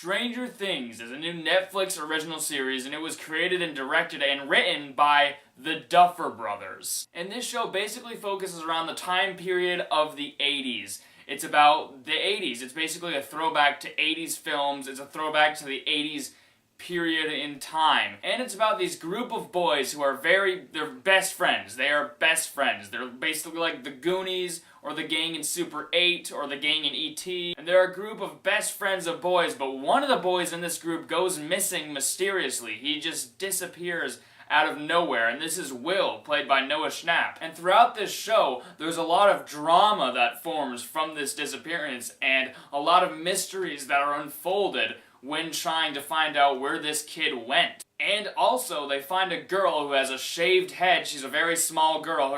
Stranger Things is a new Netflix original series, and it was created and directed and written by the Duffer Brothers. And this show basically focuses around the time period of the 80s. It's about the 80s. It's basically a throwback to 80s films. It's a throwback to the 80s period in time. And it's about these group of boys who are they're best friends. They are best friends. They're basically like the Goonies, or the gang in Super 8, or the gang in E.T. And they're a group of best friends of boys, but one of the boys in this group goes missing mysteriously. He just disappears out of nowhere, and this is Will, played by Noah Schnapp. And throughout this show, there's a lot of drama that forms from this disappearance, and a lot of mysteries that are unfolded when trying to find out where this kid went. And also, they find a girl who has a shaved head. She's a very small girl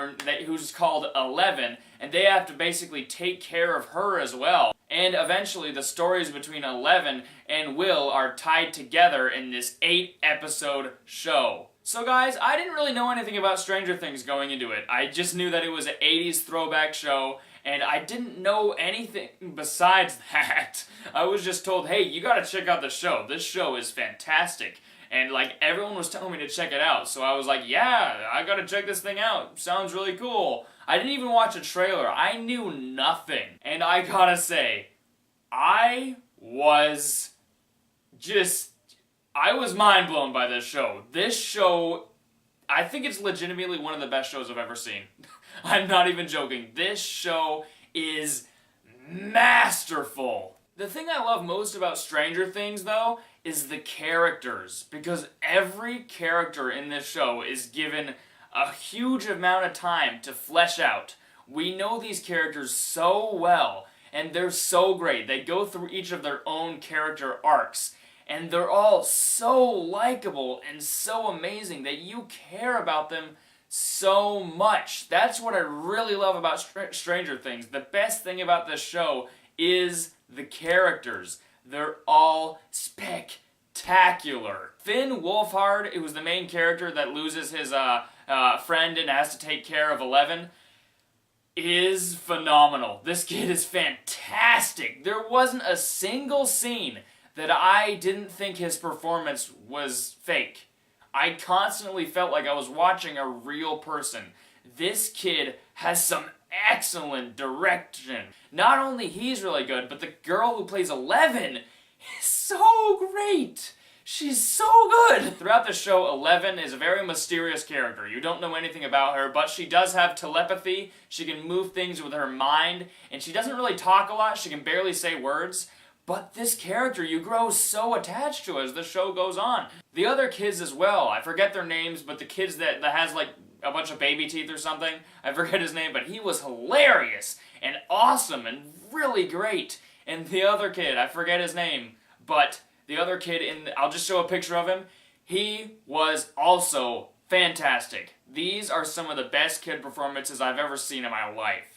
who's called Eleven, and they have to basically take care of her as well. And eventually, the stories between Eleven and Will are tied together in this 8-episode show. So guys, I didn't really know anything about Stranger Things going into it. I just knew that it was an 80s throwback show, and I didn't know anything besides that. I was just told, hey, you gotta check out the show. This show is fantastic. And like, everyone was telling me to check it out, so I was like, yeah, I gotta check this thing out. Sounds really cool. I didn't even watch a trailer. I knew nothing. And I gotta say, I was mind blown by this show. This show, I think it's legitimately one of the best shows I've ever seen. I'm not even joking. This show is masterful. The thing I love most about Stranger Things, though, is the characters. Because every character in this show is given a huge amount of time to flesh out. We know these characters so well, and they're so great. They go through each of their own character arcs, and they're all so likable and so amazing that you care about them so much. That's what I really love about Stranger Things. The best thing about this show is the characters. They're all spectacular. Finn Wolfhard, who was the main character that loses his friend and has to take care of Eleven, is phenomenal. This kid is fantastic. There wasn't a single scene that I didn't think his performance was fake. I constantly felt like I was watching a real person. This kid has some excellent direction. Not only he's really good, but the girl who plays Eleven is so great. She's so good! Throughout the show, Eleven is a very mysterious character. You don't know anything about her, but she does have telepathy. She can move things with her mind, and she doesn't really talk a lot. She can barely say words. But this character, you grow so attached to as the show goes on. The other kids as well, I forget their names, but the kids that has like a bunch of baby teeth or something, I forget his name, but he was hilarious and awesome and really great. And the other kid, I forget his name, but the other kid I'll just show a picture of him, he was also fantastic. These are some of the best kid performances I've ever seen in my life.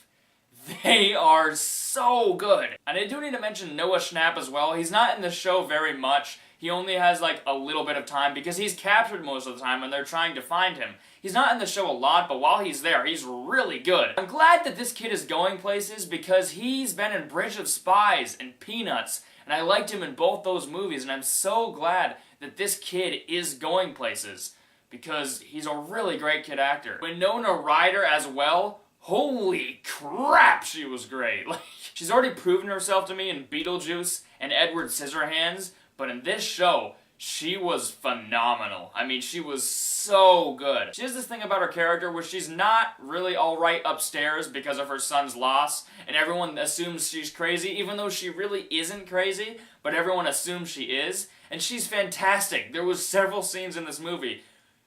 They are so good. And I do need to mention Noah Schnapp as well. He's not in the show very much. He only has like a little bit of time because he's captured most of the time and they're trying to find him. He's not in the show a lot, but while he's there, he's really good. I'm glad that this kid is going places because he's been in Bridge of Spies and Peanuts, and I liked him in both those movies, and I'm so glad that this kid is going places because he's a really great kid actor. Winona Ryder as well, holy crap, she was great. Like, she's already proven herself to me in Beetlejuice and Edward Scissorhands, but in this show, she was phenomenal. I mean, she was so good. She has this thing about her character where she's not really alright upstairs because of her son's loss, and everyone assumes she's crazy, even though she really isn't crazy, but everyone assumes she is, and she's fantastic. There was several scenes in this movie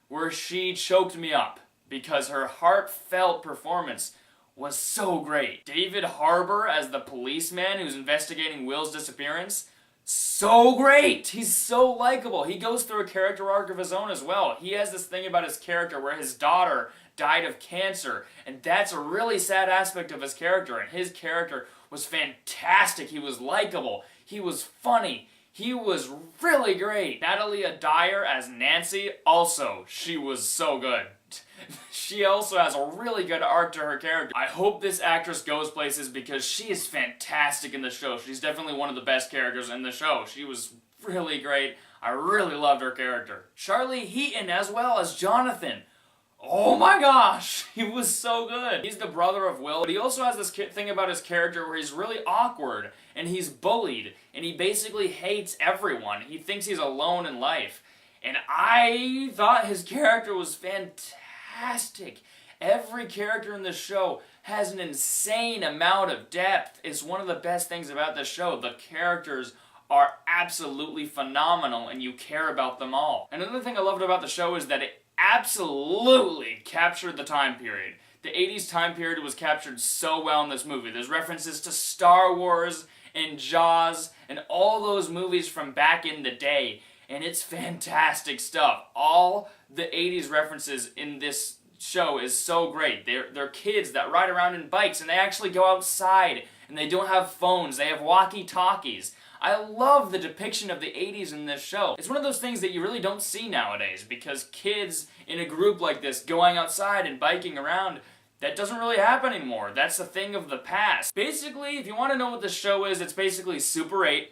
where she choked me up because her heartfelt performance was so great. David Harbour as the policeman who's investigating Will's disappearance, so great! He's so likable. He goes through a character arc of his own as well. He has this thing about his character where his daughter died of cancer, and that's a really sad aspect of his character, and his character was fantastic. He was likable. He was funny. He was really great. Natalia Dyer as Nancy, also, she was so good. She also has a really good arc to her character. I hope this actress goes places because she is fantastic in the show. She's definitely one of the best characters in the show. She was really great. I really loved her character. Charlie Heaton as well as Jonathan. Oh my gosh, he was so good. He's the brother of Will, but he also has this thing about his character where he's really awkward, and he's bullied, and he basically hates everyone. He thinks he's alone in life. And I thought his character was fantastic. Every character in this show has an insane amount of depth. It's one of the best things about this show. The characters are absolutely phenomenal, and you care about them all. Another thing I loved about the show is that it absolutely captured the time period. The 80s time period was captured so well in this movie. There's references to Star Wars and Jaws and all those movies from back in the day, and it's fantastic stuff. All the 80s references in this show is so great. They're kids that ride around in bikes, and they actually go outside, and they don't have phones. They have walkie-talkies. I love the depiction of the 80s in this show. It's one of those things that you really don't see nowadays, because kids in a group like this going outside and biking around, that doesn't really happen anymore. That's a thing of the past. Basically, if you want to know what the show is, it's basically Super 8,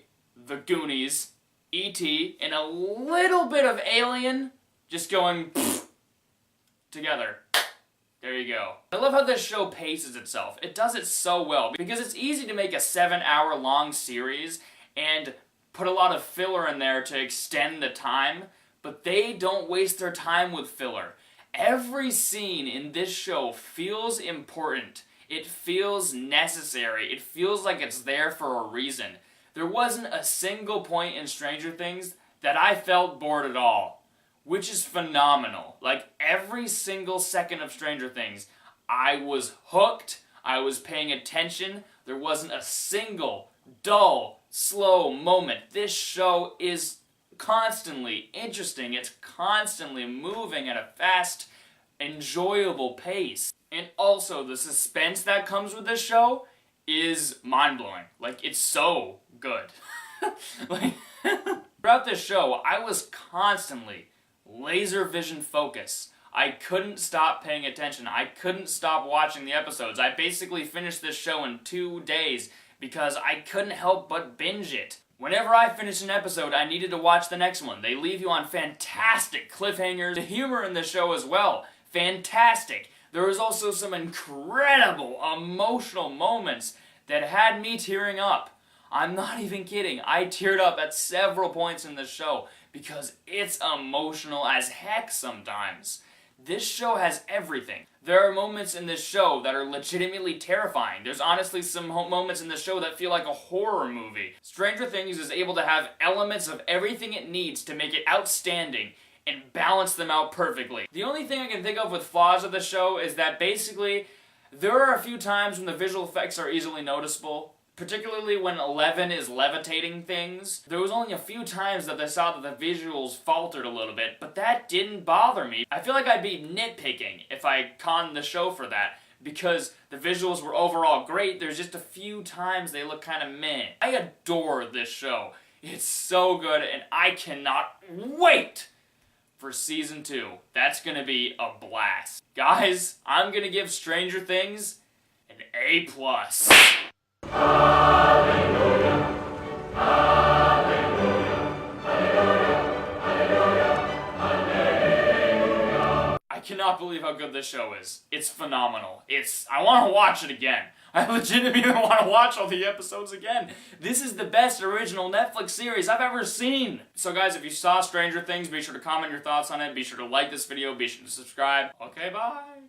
The Goonies, E.T., and a little bit of Alien just going together. There you go. I love how this show paces itself. It does it so well, because it's easy to make a 7-hour long series and put a lot of filler in there to extend the time, but they don't waste their time with filler. Every scene in this show feels important. It feels necessary. It feels like it's there for a reason. There wasn't a single point in Stranger Things that I felt bored at all, which is phenomenal. Like, every single second of Stranger Things, I was hooked, I was paying attention, there wasn't a single dull, slow moment. This show is constantly interesting, it's constantly moving at a fast, enjoyable pace. And also, the suspense that comes with this show is mind-blowing. Like, it's so good. Like, throughout this show, I was constantly laser vision focus. I couldn't stop paying attention. I couldn't stop watching the episodes. I basically finished this show in 2 days because I couldn't help but binge it. Whenever I finished an episode, I needed to watch the next one. They leave you on fantastic cliffhangers. The humor in the show as well, fantastic. There was also some incredible emotional moments that had me tearing up. I'm not even kidding. I teared up at several points in this show because it's emotional as heck sometimes. This show has everything. There are moments in this show that are legitimately terrifying. There's honestly some moments in this show that feel like a horror movie. Stranger Things is able to have elements of everything it needs to make it outstanding and balance them out perfectly. The only thing I can think of with flaws of the show is that basically there are a few times when the visual effects are easily noticeable. Particularly when Eleven is levitating things. There was only a few times that I saw that the visuals faltered a little bit, but that didn't bother me. I feel like I'd be nitpicking if I conned the show for that, because the visuals were overall great. There's just a few times they look kind of meh. I adore this show. It's so good, and I cannot wait for Season 2. That's gonna be a blast. Guys, I'm gonna give Stranger Things an A+. Hallelujah. Hallelujah. Hallelujah. Hallelujah. I cannot believe how good this show is. It's phenomenal. I want to watch it again. I legitimately want to watch all the episodes again. This is the best original Netflix series I've ever seen. So guys, if you saw Stranger Things, be sure to comment your thoughts on it. Be sure to like this video. Be sure to subscribe. Okay, bye.